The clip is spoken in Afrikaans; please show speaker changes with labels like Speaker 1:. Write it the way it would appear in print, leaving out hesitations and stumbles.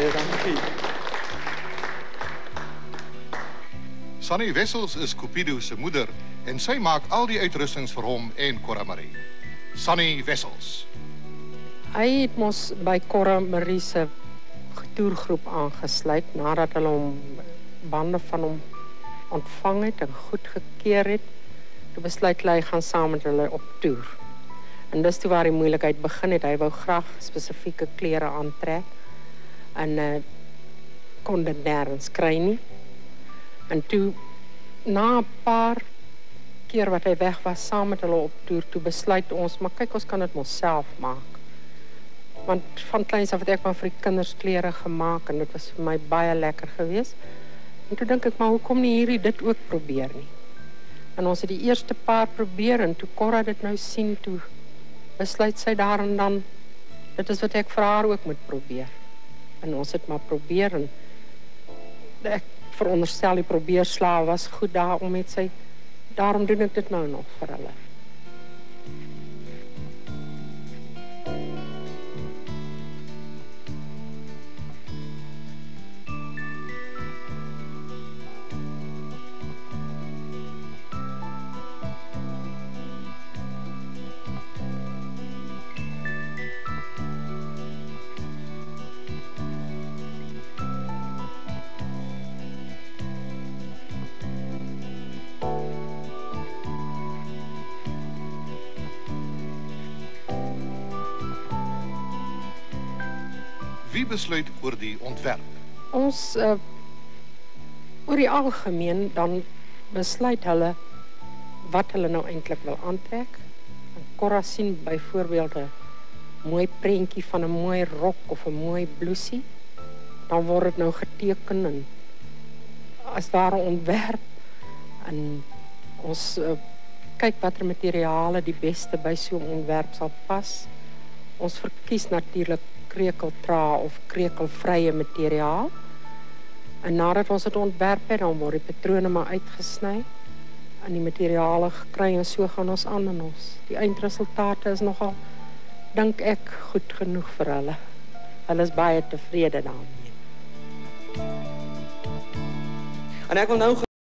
Speaker 1: Baie dankie.
Speaker 2: Sunny Wessels is Cupido se moeder en sy maak al die uitrustings vir hom en Cora Marie. Sunny Wessels.
Speaker 3: Hy het mos by Cora Marie se toergroep aangesluit nadat hulle hom bande van hom ontvang het en goedgekeur het. Toe besluit hy gaan saam met hulle op toer. En dis toe waar die moeilikheid begin het. Hy wou graag spesifieke klere aantrek en kon dit nêrens kry nie. En toe na 'n paar keer wat hy weg was saam met hulle op toer, toe besluit ons, maar kyk, ons kan dit mos self maak. Want van kleins af het ek maar vir die kinders klere gemaak en dit was vir my baie lekker geweest. En toe dink ek, maar hoekom nie hierdie dit ook probeer nie? En ons het die eerste paar probeer en toe Cora dit nou sien, toe besluit sy daar en dan, dit is wat ek vir haar ook moet probeer. En ons het maar probeer en ek veronderstel die probeerslae was goed daarom het sy, daarom doen ek dit nou nog vir hulle.
Speaker 2: Wie besluit oor die ontwerp?
Speaker 3: Ons, oor die algemeen, dan besluit hulle wat hulle nou eintlik wil aantrek. En Cora sien byvoorbeeld 'n mooi prentjie van 'n mooi rok of 'n mooi blousie. Dan word dit nou geteken en as daar 'n ontwerp en ons kyk watter materiale die beste by so 'n ontwerp sal pas. Ons verkies natuurlik krekeltra of krekelvrye materiaal. En nadat ons dit ontwerp het, dan word die patrone maar uitgesny en die materiale gekry en so gaan ons aan en ons. Die eindresultate is nogal, dink ek, goed genoeg vir hulle. Hulle is baie tevrede daarmee.
Speaker 1: En ek wil nou